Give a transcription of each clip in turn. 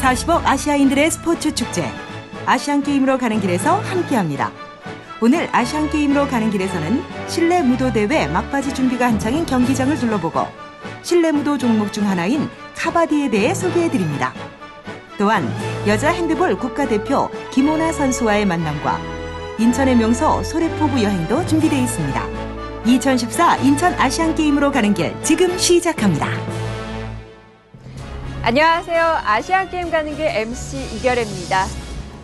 40억 아시아인들의 스포츠 축제. 아시안게임으로 가는 길에서 함께합니다. 오늘 아시안게임으로 가는 길에서는 실내 무도 대회 막바지 준비가 한창인 경기장을 둘러보고 실내 무도 종목 중 하나인 카바디에 대해 소개해드립니다. 또한 여자 핸드볼 국가대표 김오나 선수와의 만남과 인천의 명소 소래포구 여행도 준비되어 있습니다. 2014 인천 아시안게임으로 가는 길 지금 시작합니다. 안녕하세요. 아시안게임 가는 길 MC 이결혜입니다.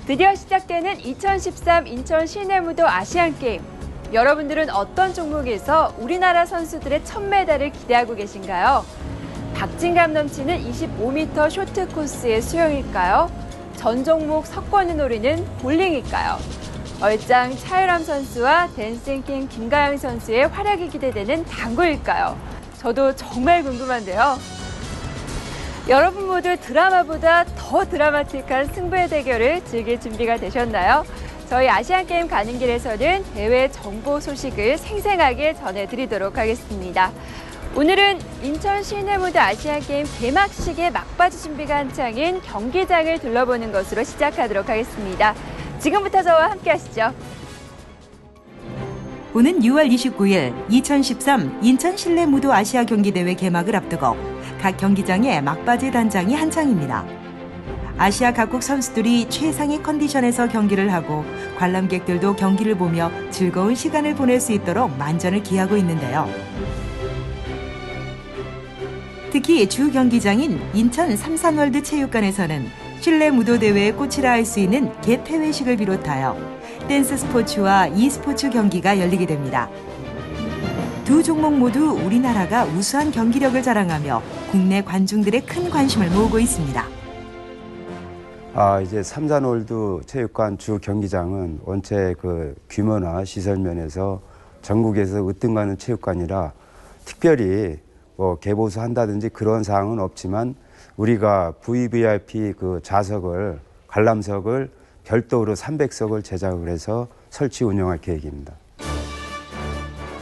드디어 시작되는 2013 인천 실내무도 아시안게임. 여러분들은 어떤 종목에서 우리나라 선수들의 첫 메달을 기대하고 계신가요? 박진감 넘치는 25m 쇼트 코스의 수영일까요? 전 종목 석권을 노리는 볼링일까요? 얼짱 차유람 선수와 댄싱킹 김가영 선수의 활약이 기대되는 당구일까요? 저도 정말 궁금한데요. 여러분 모두 드라마보다 더 드라마틱한 승부의 대결을 즐길 준비가 되셨나요? 저희 아시안게임 가는 길에서는 대회 정보 소식을 생생하게 전해드리도록 하겠습니다. 오늘은 인천 실내무도 아시안게임 개막식의 막바지 준비가 한창인 경기장을 둘러보는 것으로 시작하도록 하겠습니다. 지금부터 저와 함께 하시죠. 오는 6월 29일 2013 인천 실내무도 아시아 경기대회 개막을 앞두고 각 경기장의 막바지 단장이 한창입니다. 아시아 각국 선수들이 최상의 컨디션에서 경기를 하고 관람객들도 경기를 보며 즐거운 시간을 보낼 수 있도록 만전을 기하고 있는데요. 특히 주 경기장인 인천 삼산월드 체육관에서는 실내 무도 대회의 꽃이라 할 수 있는 개폐회식을 비롯하여 댄스 스포츠와 e스포츠 경기가 열리게 됩니다. 두 종목 모두 우리나라가 우수한 경기력을 자랑하며 국내 관중들의 큰 관심을 모으고 있습니다. 이제 삼산월드 체육관 주 경기장은 원체 규모나 시설 면에서 전국에서 으뜸가는 체육관이라 특별히 개보수 한다든지 그런 사항은 없지만 우리가 VVIP 좌석을 관람석을 별도로 300석을 제작을 해서 설치 운영할 계획입니다.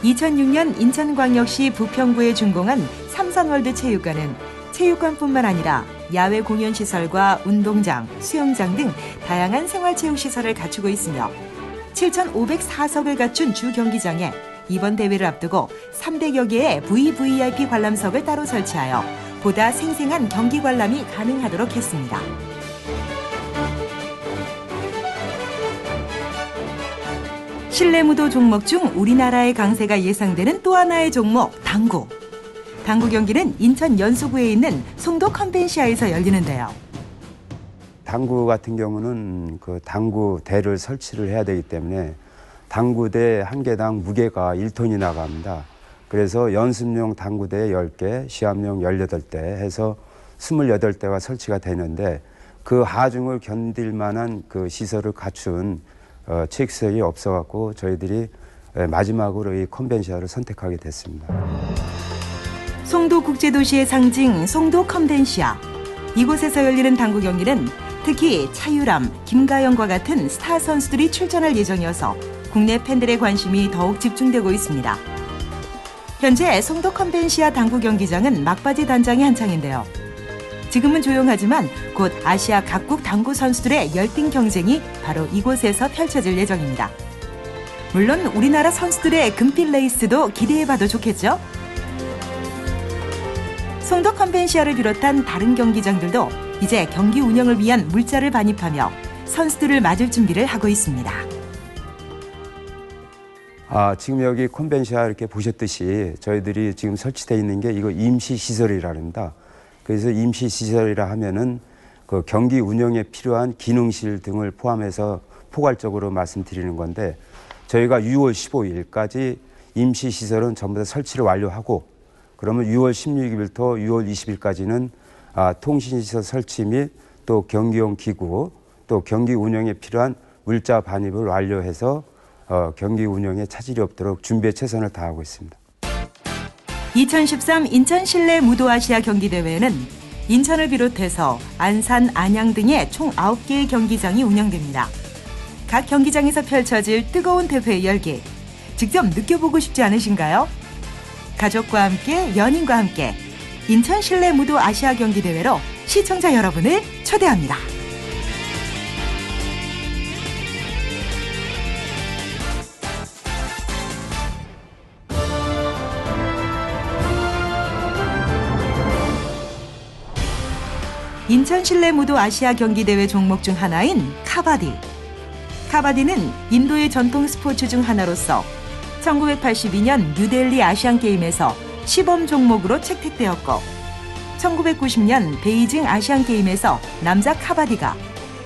2006년 인천광역시 부평구에 준공한 삼산월드 체육관은 체육관뿐만 아니라 야외 공연시설과 운동장, 수영장 등 다양한 생활체육시설을 갖추고 있으며 7,504석을 갖춘 주 경기장에 이번 대회를 앞두고 300여 개의 VVIP 관람석을 따로 설치하여 보다 생생한 경기 관람이 가능하도록 했습니다. 실내무도 종목 중 우리나라의 강세가 예상되는 또 하나의 종목, 당구. 당구 경기는 인천 연수구에 있는 송도 컨벤시아에서 열리는데요. 당구 같은 경우는 당구대를 설치를 해야 되기 때문에 당구대 한 개당 무게가 1톤이 나갑니다. 그래서 연습용 당구대 10개, 시합용 18대 해서 28대가 설치가 되는데 그 하중을 견딜 만한 시설을 갖춘 체육시설이 없어갖고 저희들이 마지막으로 이 컨벤시아를 선택하게 됐습니다. 송도 국제도시의 상징 송도 컨벤시아. 이곳에서 열리는 당구 경기는 특히 차유람, 김가영과 같은 스타 선수들이 출전할 예정이어서 국내 팬들의 관심이 더욱 집중되고 있습니다. 현재 송도 컨벤시아 당구 경기장은 막바지 단장이 한창인데요. 지금은 조용하지만 곧 아시아 각국 당구 선수들의 열띤 경쟁이 바로 이곳에서 펼쳐질 예정입니다. 물론 우리나라 선수들의 금빛 레이스도 기대해봐도 좋겠죠? 송도 컨벤시아를 비롯한 다른 경기장들도 이제 경기 운영을 위한 물자를 반입하며 선수들을 맞을 준비를 하고 있습니다. 지금 여기 컨벤시아 이렇게 보셨듯이 저희들이 지금 설치되어 있는 게 이거 임시시설이랍니다. 그래서 임시시설이라 하면은 경기 운영에 필요한 기능실 등을 포함해서 포괄적으로 말씀드리는 건데 저희가 6월 15일까지 임시시설은 전부 다 설치를 완료하고 그러면 6월 16일부터 6월 20일까지는 통신시설 설치 및 또 경기용 기구 또 경기 운영에 필요한 물자 반입을 완료해서 경기 운영에 차질이 없도록 준비에 최선을 다하고 있습니다. 2013 인천 실내 무도 아시아 경기대회는 인천을 비롯해서 안산, 안양 등의 총 9개의 경기장이 운영됩니다. 각 경기장에서 펼쳐질 뜨거운 대회 열기, 직접 느껴보고 싶지 않으신가요? 가족과 함께, 연인과 함께 인천 실내 무도 아시아 경기대회로 시청자 여러분을 초대합니다. 인천 실내 무도 아시아 경기대회 종목 중 하나인 카바디. 카바디는 인도의 전통 스포츠 중 하나로서 1982년 뉴델리 아시안게임에서 시범 종목으로 채택되었고 1990년 베이징 아시안게임에서 남자 카바디가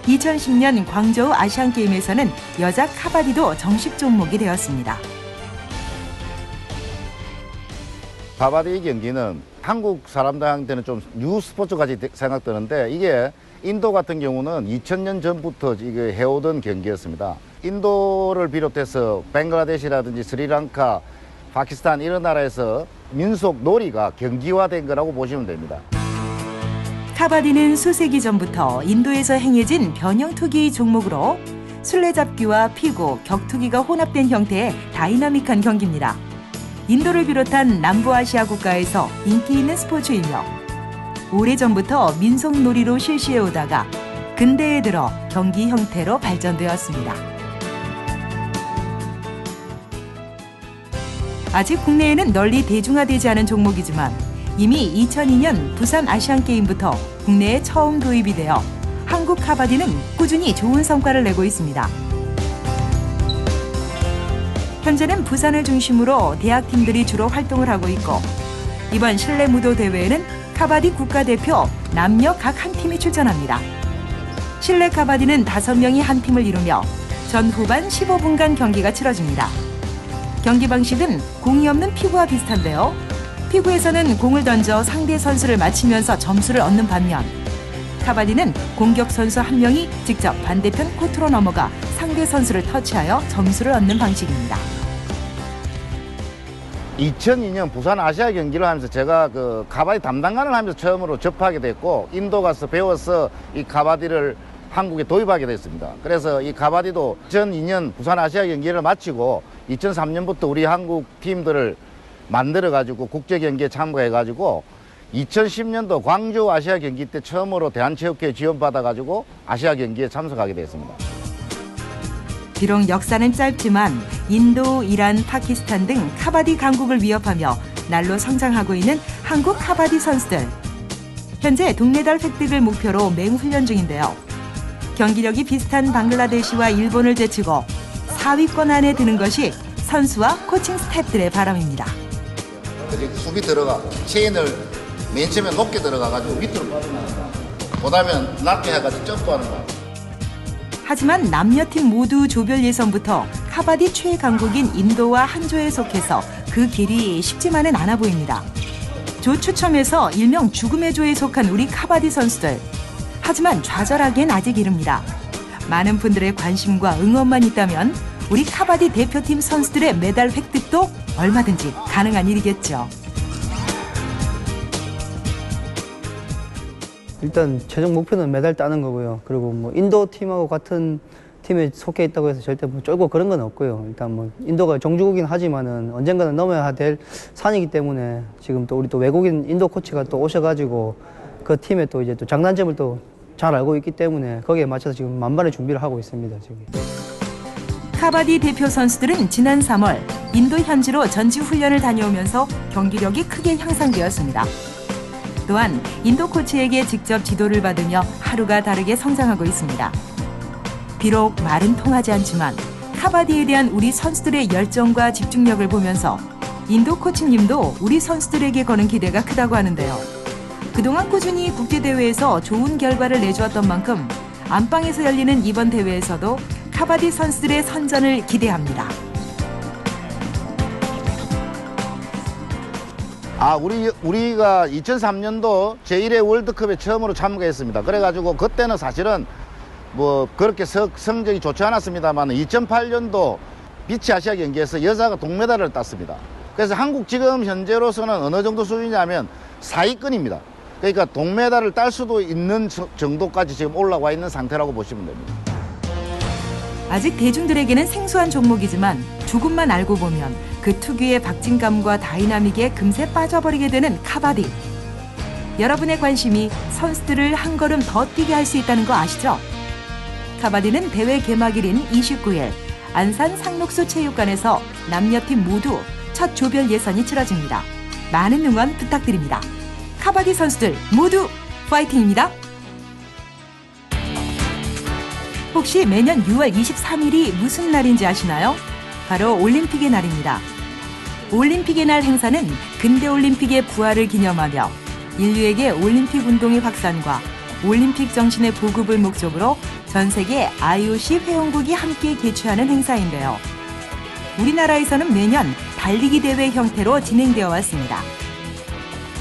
2010년 광저우 아시안게임에서는 여자 카바디도 정식 종목이 되었습니다. 카바디 경기는 한국 사람들한테는 좀 뉴 스포츠같이 생각되는데 이게 인도 같은 경우는 2000년 전부터 이게 해오던 경기였습니다. 인도를 비롯해서 벵글라데시라든지 스리랑카, 파키스탄 이런 나라에서 민속 놀이가 경기화된 거라고 보시면 됩니다. 카바디는 수세기 전부터 인도에서 행해진 변형 투기 종목으로 술래잡기와 피구, 격투기가 혼합된 형태의 다이나믹한 경기입니다. 인도를 비롯한 남부아시아 국가에서 인기 있는 스포츠이며 오래전부터 민속놀이로 실시해오다가 근대에 들어 경기 형태로 발전되었습니다. 아직 국내에는 널리 대중화되지 않은 종목이지만 이미 2002년 부산 아시안게임부터 국내에 처음 도입이 되어 한국 카바디는 꾸준히 좋은 성과를 내고 있습니다. 현재는 부산을 중심으로 대학팀들이 주로 활동을 하고 있고 이번 실내 무도 대회에는 카바디 국가대표 남녀 각 한 팀이 출전합니다. 실내 카바디는 5명이 한 팀을 이루며 전 후반 15분간 경기가 치러집니다. 경기 방식은 공이 없는 피구와 비슷한데요. 피구에서는 공을 던져 상대 선수를 맞히면서 점수를 얻는 반면 카바디는 공격 선수 한 명이 직접 반대편 코트로 넘어가 상대 선수를 터치하여 점수를 얻는 방식입니다. 2002년 부산 아시아 경기를 하면서 제가 그 카바디 담당관을 하면서 처음으로 접하게 됐고 인도 가서 배워서 이 카바디를 한국에 도입하게 됐습니다. 그래서 이 카바디도 2002년 부산 아시아 경기를 마치고 2003년부터 우리 한국 팀들을 만들어가지고 국제 경기에 참가해가지고 2010년도 광저우 아시아 경기 때 처음으로 대한체육회 지원받아가지고 아시아 경기에 참석하게 됐습니다. 비록 역사는 짧지만 인도, 이란, 파키스탄 등 카바디 강국을 위협하며 날로 성장하고 있는 한국 카바디 선수들. 현재 동메달 획득을 목표로 맹훈련 중인데요. 경기력이 비슷한 방글라데시와 일본을 제치고 4위권 안에 드는 것이 선수와 코칭 스태프들의 바람입니다. 수비 들어가 체인을 맨 처음에 높게 들어가가지고 밑으로 빠져나간다. 그다음에 낮게 해가지고 점프하는 거야. 하지만 남녀팀 모두 조별 예선부터 카바디 최강국인 인도와 한 조에 속해서 그 길이 쉽지만은 않아 보입니다. 조 추첨에서 일명 죽음의 조에 속한 우리 카바디 선수들. 하지만 좌절하기엔 아직 이릅니다. 많은 분들의 관심과 응원만 있다면 우리 카바디 대표팀 선수들의 메달 획득도 얼마든지 가능한 일이겠죠. 일단 최종 목표는 메달 따는 거고요. 그리고 뭐 인도 팀하고 같은 팀에 속해 있다고 해서 절대 뭐 쫄고 그런 건 없고요. 일단 뭐 인도가 종주국이긴 하지만은 언젠가는 넘어야 될 산이기 때문에 지금 또 우리 또 외국인 인도 코치가 또 오셔가지고 그 팀의 또 이제 또 장단점을 또 잘 알고 있기 때문에 거기에 맞춰서 지금 만반의 준비를 하고 있습니다. 지금. 카바디 대표 선수들은 지난 3월 인도 현지로 전지 훈련을 다녀오면서 경기력이 크게 향상되었습니다. 또한 인도 코치에게 직접 지도를 받으며 하루가 다르게 성장하고 있습니다. 비록 말은 통하지 않지만 카바디에 대한 우리 선수들의 열정과 집중력을 보면서 인도 코치님도 우리 선수들에게 거는 기대가 크다고 하는데요. 그동안 꾸준히 국제대회에서 좋은 결과를 내주었던 만큼 안방에서 열리는 이번 대회에서도 카바디 선수들의 선전을 기대합니다. 우리가 2003년도 제1회 월드컵에 처음으로 참가했습니다. 그래가지고 그때는 사실은 뭐 그렇게 성적이 좋지 않았습니다만 2008년도 비치 아시아 경기에서 여자가 동메달을 땄습니다. 그래서 한국 지금 현재로서는 어느 정도 수준이냐면 4위권입니다. 그러니까 동메달을 딸 수도 있는 정도까지 지금 올라와 있는 상태라고 보시면 됩니다. 아직 대중들에게는 생소한 종목이지만 조금만 알고 보면 그 특유의 박진감과 다이나믹에 금세 빠져버리게 되는 카바디. 여러분의 관심이 선수들을 한 걸음 더 뛰게 할 수 있다는 거 아시죠? 카바디는 대회 개막일인 29일 안산 상록수 체육관에서 남녀팀 모두 첫 조별 예선이 치러집니다. 많은 응원 부탁드립니다. 카바디 선수들 모두 파이팅입니다. 혹시 매년 6월 23일이 무슨 날인지 아시나요? 바로 올림픽의 날입니다. 올림픽의 날 행사는 근대올림픽의 부활을 기념하며 인류에게 올림픽 운동의 확산과 올림픽 정신의 보급을 목적으로 전 세계 IOC 회원국이 함께 개최하는 행사인데요. 우리나라에서는 매년 달리기 대회 형태로 진행되어 왔습니다.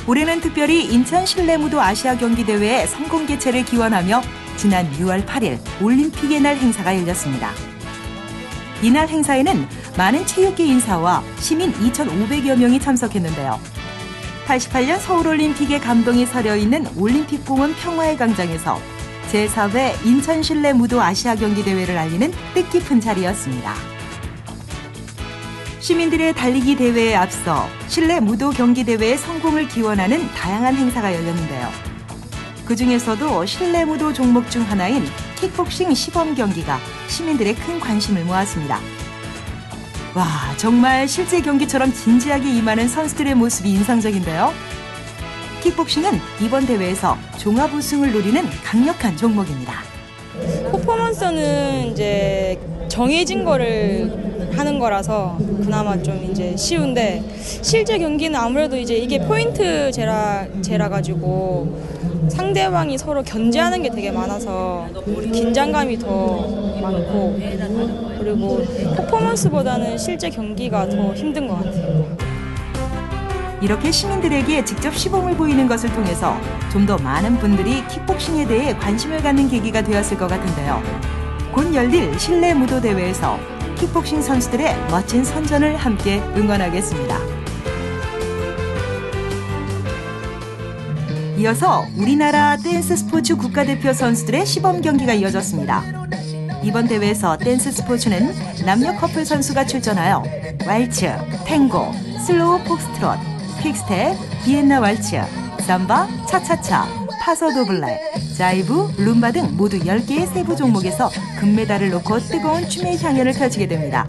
올해는 특별히 인천 실내무도 아시아 경기 대회의 성공 개최를 기원하며 지난 6월 8일 올림픽의 날 행사가 열렸습니다. 이날 행사에는 많은 체육계 인사와 시민 2,500여 명이 참석했는데요. 88년 서울올림픽의 감동이 서려있는 올림픽공원 평화의 광장에서 제4회 인천 실내무도 아시아 경기 대회를 알리는 뜻깊은 자리였습니다. 시민들의 달리기 대회에 앞서 실내 무도 경기 대회의 성공을 기원하는 다양한 행사가 열렸는데요. 그중에서도 실내 무도 종목 중 하나인 킥복싱 시범 경기가 시민들의 큰 관심을 모았습니다. 와, 정말 실제 경기처럼 진지하게 임하는 선수들의 모습이 인상적인데요. 킥복싱은 이번 대회에서 종합 우승을 노리는 강력한 종목입니다. 퍼포먼스는 이제 정해진 거를 하는 거라서 그나마 좀 이제 쉬운데 실제 경기는 아무래도 이제 이게 포인트 제라 가지고 상대방이 서로 견제하는 게 되게 많아서 긴장감이 더 많고 그리고 퍼포먼스보다는 실제 경기가 더 힘든 것 같아요. 이렇게 시민들에게 직접 시범을 보이는 것을 통해서 좀 더 많은 분들이 킥복싱에 대해 관심을 갖는 계기가 되었을 것 같은데요. 곧 열릴 실내 무도 대회에서 킥복싱 선수들의 멋진 선전을 함께 응원하겠습니다. 이어서 우리나라 댄스 스포츠 국가대표 선수들의 시범 경기가 이어졌습니다. 이번 대회에서 댄스 스포츠는 남녀 커플 선수가 출전하여 왈츠, 탱고, 슬로우 폭스트롯, 퀵스텝, 비엔나 왈츠, 삼바, 차차차, 파서도블레, 자이브, 룸바 등 모두 10개의 세부 종목에서 금메달을 놓고 뜨거운 춤의 향연을 펼치게 됩니다.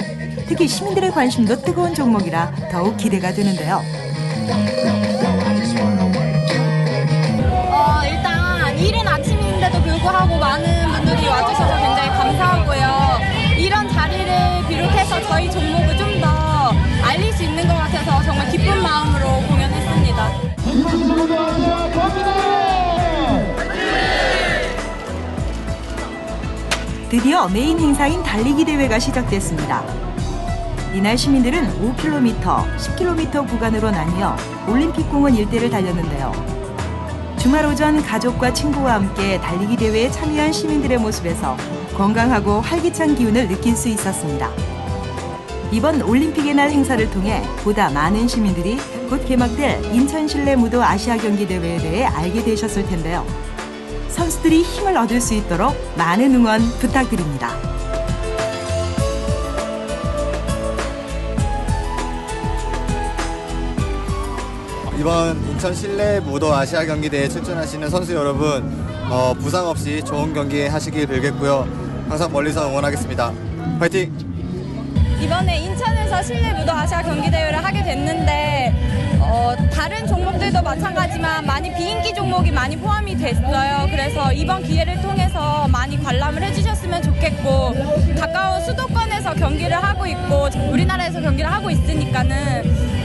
특히 시민들의 관심도 뜨거운 종목이라 더욱 기대가 되는데요. 일단 이른 아침인데도 불구하고 많은 분들이 와주셔서 굉장히 감사하고요. 이런 자리를 비롯해서 저희 종목을 좀 더 알릴 수 있는 것 같아서 정말 기쁜 마음으로 공연했습니다. 드디어 메인 행사인 달리기 대회가 시작됐습니다. 이날 시민들은 5km, 10km 구간으로 나뉘어 올림픽공원 일대를 달렸는데요. 주말 오전 가족과 친구와 함께 달리기 대회에 참여한 시민들의 모습에서 건강하고 활기찬 기운을 느낄 수 있었습니다. 이번 올림픽의 날 행사를 통해 보다 많은 시민들이 곧 개막될 인천 실내 무도 아시아 경기 대회에 대해 알게 되셨을 텐데요. 선수들이 힘을 얻을 수 있도록 많은 응원 부탁드립니다. 이번 인천 실내 무도 아시아 경기대에 출전하시는 선수 여러분 부상 없이 좋은 경기 하시길 빌겠고요. 항상 멀리서 응원하겠습니다. 파이팅! 이번에 인천에서 실내 무도 아시아 경기 대회를 하게 됐는데 다른 종목들도 마찬가지지만 많이 비인기 종목이 많이 포함이 됐어요. 그래서 이번 기회를 통해서 많이 관람을 해주셨으면 좋겠고 가까운 수도권에서 경기를 하고 있고 우리나라에서 경기를 하고 있으니까는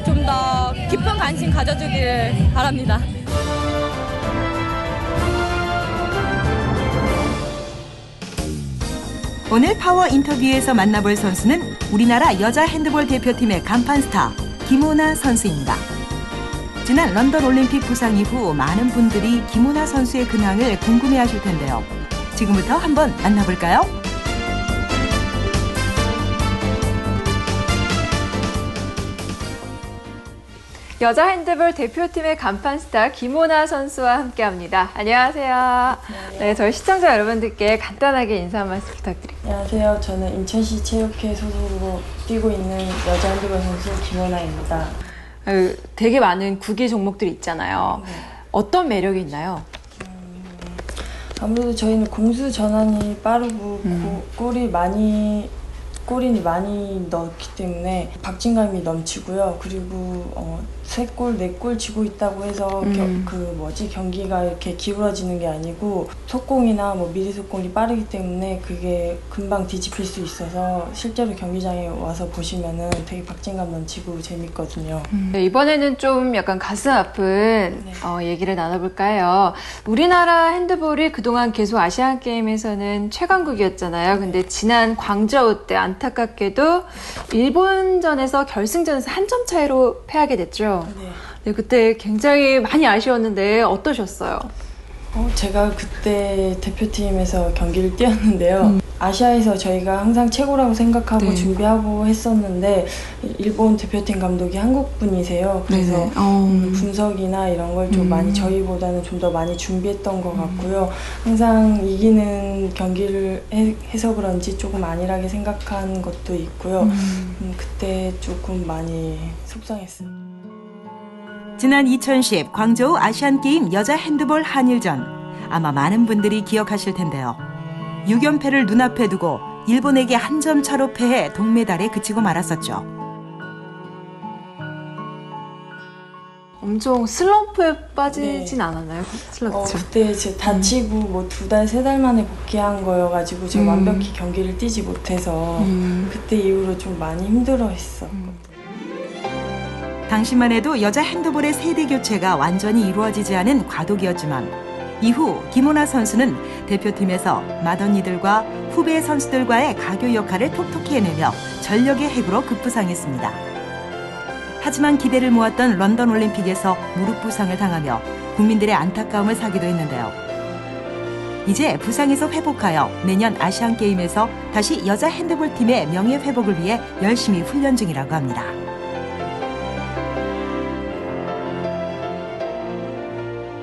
좀 더 깊은 관심 가져주기를 바랍니다. 오늘 파워 인터뷰에서 만나볼 선수는 우리나라 여자 핸드볼 대표팀의 간판 스타 김오나 선수입니다. 지난 런던 올림픽 부상 이후 많은 분들이 김오나 선수의 근황을 궁금해하실 텐데요. 지금부터 한번 만나볼까요? 여자 핸드볼 대표팀의 간판 스타 김오나 선수와 함께합니다. 안녕하세요. 네, 저희 시청자 여러분들께 간단하게 인사 한 말씀 부탁드립니다. 안녕하세요. 저는 인천시 체육회 소속으로 뛰고 있는 여자 핸드볼 선수 김오나입니다. 되게 많은 구기 종목들이 있잖아요. 어떤 매력이 있나요? 아무래도 저희는 공수 전환이 빠르고 골이 많이 넣기 때문에 박진감이 넘치고요. 그리고 3골, 4골 지고 있다고 해서 경기가 이렇게 기울어지는 게 아니고 속공이나 미리 속공이 빠르기 때문에 그게 금방 뒤집힐 수 있어서 실제로 경기장에 와서 보시면은 되게 박진감 넘치고 재밌거든요. 네, 이번에는 좀 약간 가슴 아픈 얘기를 나눠볼까요? 우리나라 핸드볼이 그동안 계속 아시안게임에서는 최강국이었잖아요. 근데 지난 광저우 때 안타깝게도 일본전에서 결승전에서 한 점 차이로 패하게 됐죠. 네, 그때 굉장히 많이 아쉬웠는데 어떠셨어요? 제가 그때 대표팀에서 경기를 뛰었는데요. 아시아에서 저희가 항상 최고라고 생각하고 준비하고 했었는데 일본 대표팀 감독이 한국 분이세요. 그래서 분석이나 이런 걸 좀 많이 저희보다는 좀 더 많이 준비했던 것 같고요. 항상 이기는 경기를 해서 그런지 조금 안일하게 생각한 것도 있고요. 그때 조금 많이 속상했어요. 지난 2010 광저우 아시안게임 여자 핸드볼 한일전. 아마 많은 분들이 기억하실 텐데요. 6연패를 눈앞에 두고 일본에게 한 점 차로 패해 동메달에 그치고 말았었죠. 엄청 슬럼프에 빠지진 않았나요? 그때 제 다치고 2달, 3달 만에 복귀한 거여가지고 제가 완벽히 경기를 뛰지 못해서 그때 이후로 좀 많이 힘들어했어요. 당시만 해도 여자 핸드볼의 세대 교체가 완전히 이루어지지 않은 과도기였지만 이후 김호나 선수는 대표팀에서 맏언니들과 후배 선수들과의 가교 역할을 톡톡히 해내며 전력의 핵으로 급부상했습니다. 하지만 기대를 모았던 런던 올림픽에서 무릎 부상을 당하며 국민들의 안타까움을 사기도 했는데요. 이제 부상에서 회복하여 내년 아시안게임에서 다시 여자 핸드볼 팀의 명예 회복을 위해 열심히 훈련 중이라고 합니다.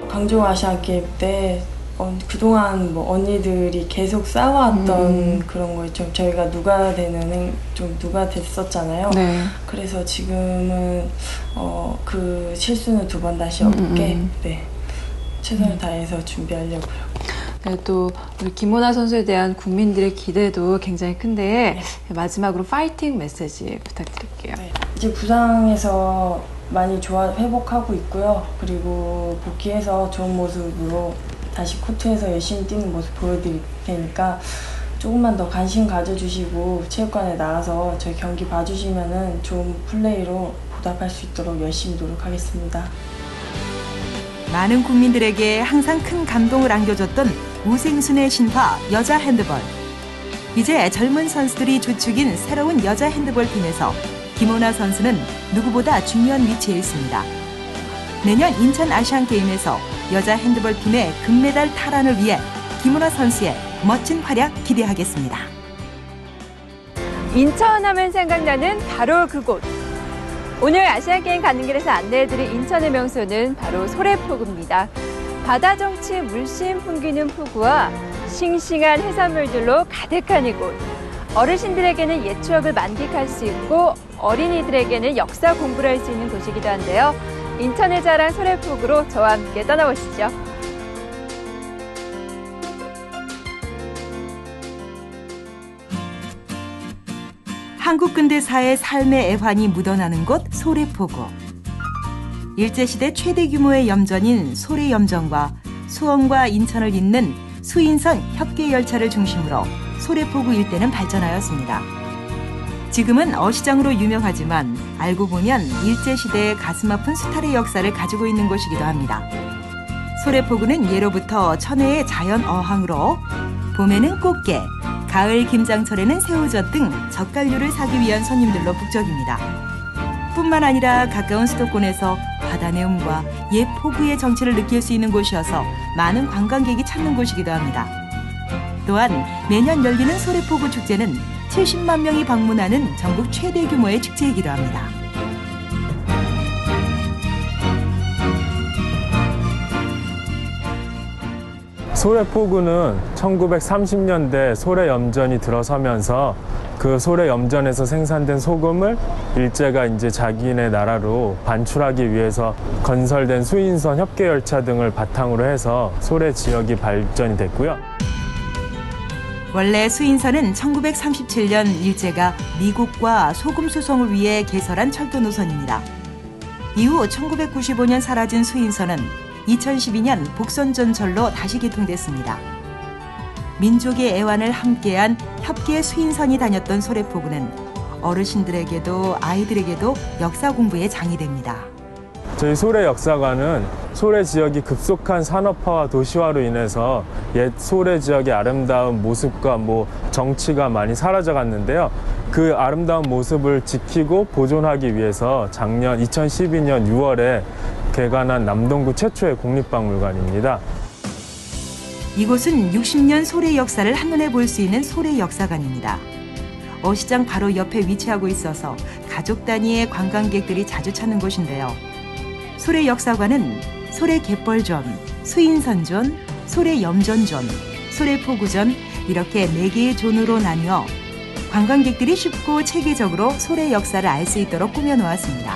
광저우 아시안게임 때 그동안 언니들이 계속 쌓아왔던 그런 거 있죠. 저희가 누가 됐었잖아요. 네. 그래서 지금은 그 실수는 2번 다시 없게 최선을 다해서 준비하려고요. 네, 또 우리 김호나 선수에 대한 국민들의 기대도 굉장히 큰데 마지막으로 파이팅 메시지 부탁드릴게요. 네. 이제 부상에서 많이 회복하고 있고요. 그리고 복귀해서 좋은 모습으로 다시 코트에서 열심히 뛰는 모습 보여드릴 테니까 조금만 더 관심 가져주시고 체육관에 나와서 저희 경기 봐주시면은 좋은 플레이로 보답할 수 있도록 열심히 노력하겠습니다. 많은 국민들에게 항상 큰 감동을 안겨줬던 우생순의 신화 여자 핸드볼. 이제 젊은 선수들이 주축인 새로운 여자 핸드볼 팀에서 김호나 선수는 누구보다 중요한 위치에 있습니다. 내년 인천 아시안게임에서 여자 핸드볼 팀의 금메달 탈환을 위해 김호나 선수의 멋진 활약 기대하겠습니다. 인천 하면 생각나는 바로 그곳. 오늘 아시안게임 가는 길에서 안내해드릴 인천의 명소는 바로 소래포구입니다. 바다 정취 물씬 풍기는 포구와 싱싱한 해산물들로 가득한 이곳. 어르신들에게는 옛 추억을 만끽할 수 있고 어린이들에게는 역사 공부를 할 수 있는 곳이기도 한데요. 인천의 자랑 소래포구로 저와 함께 떠나보시죠. 한국 근대사의 삶의 애환이 묻어나는 곳 소래포구. 일제시대 최대 규모의 염전인 소래염전과 수원과 인천을 잇는 수인선 협계열차를 중심으로 소래포구 일대는 발전하였습니다. 지금은 어시장으로 유명하지만 알고 보면 일제시대의 가슴 아픈 수탈의 역사를 가지고 있는 곳이기도 합니다. 소래포구는 예로부터 천혜의 자연 어항으로 봄에는 꽃게, 가을 김장철에는 새우젓 등 젓갈류를 사기 위한 손님들로 북적입니다. 뿐만 아니라 가까운 수도권에서 바다 내음과 옛 포구의 정취를 느낄 수 있는 곳이어서 많은 관광객이 찾는 곳이기도 합니다. 또한 매년 열리는 소래포구 축제는 70만 명이 방문하는 전국 최대 규모의 축제이기도 합니다. 소래포구는 1930년대 소래염전이 들어서면서 그 소래염전에서 생산된 소금을 일제가 이제 자기네 나라로 반출하기 위해서 건설된 수인선 협계열차 등을 바탕으로 해서 소래 지역이 발전이 됐고요. 원래 수인선은 1937년 일제가 미국과 소금 수송을 위해 개설한 철도 노선입니다. 이후 1995년 사라진 수인선은 2012년 복선전철로 다시 개통됐습니다. 민족의 애환을 함께한 협계 수인선이 다녔던 소래포구는 어르신들에게도 아이들에게도 역사 공부의 장이 됩니다. 저희 소래 역사관은 소래 지역이 급속한 산업화와 도시화로 인해서 옛 소래 지역의 아름다운 모습과 정치가 많이 사라져 갔는데요. 그 아름다운 모습을 지키고 보존하기 위해서 작년 2012년 6월에 개관한 남동구 최초의 국립박물관입니다. 이곳은 60년 소래 역사를 한눈에 볼 수 있는 소래 역사관입니다. 어시장 바로 옆에 위치하고 있어서 가족 단위의 관광객들이 자주 찾는 곳인데요. 소래 역사관은 소래 갯벌존, 수인선존, 소래 염전존, 소래포구존 이렇게 4개의 존으로 나뉘어 관광객들이 쉽고 체계적으로 소래 역사를 알 수 있도록 꾸며놓았습니다.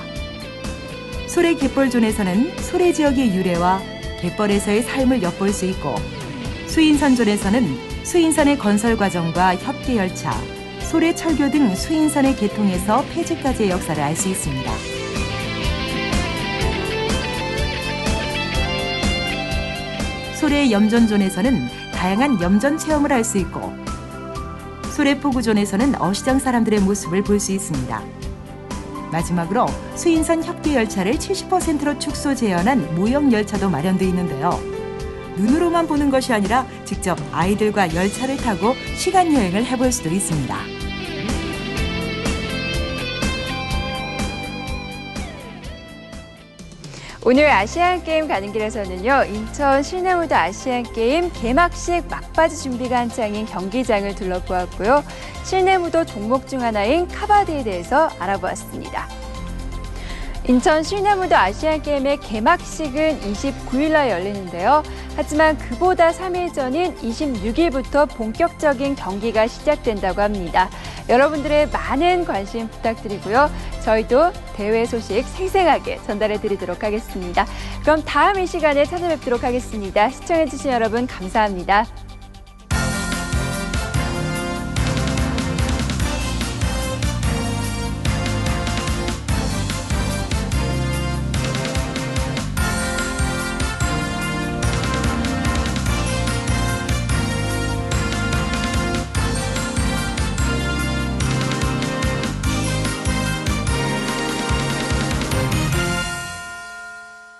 소래 갯벌존에서는 소래 지역의 유래와 갯벌에서의 삶을 엿볼 수 있고, 수인선존에서는 수인선의 건설 과정과 협계열차, 소래 철교 등 수인선의 개통에서 폐지까지의 역사를 알 수 있습니다. 소래 염전존에서는 다양한 염전 체험을 할 수 있고, 소래포구존에서는 어시장 사람들의 모습을 볼 수 있습니다. 마지막으로 수인선 협계열차를 70%로 축소 재현한 모형 열차도 마련되어 있는데요. 눈으로만 보는 것이 아니라 직접 아이들과 열차를 타고 시간 여행을 해볼 수도 있습니다. 오늘 아시안게임 가는 길에서는요, 인천 실내무도 아시안게임 개막식 막바지 준비가 한창인 경기장을 둘러보았고요. 실내무도 종목 중 하나인 카바디에 대해서 알아보았습니다. 인천 실내무도 아시안게임의 개막식은 29일 날 열리는데요. 하지만 그보다 3일 전인 26일부터 본격적인 경기가 시작된다고 합니다. 여러분들의 많은 관심 부탁드리고요. 저희도 대회 소식 생생하게 전달해 드리도록 하겠습니다. 그럼 다음 이 시간에 찾아뵙도록 하겠습니다. 시청해주신 여러분 감사합니다.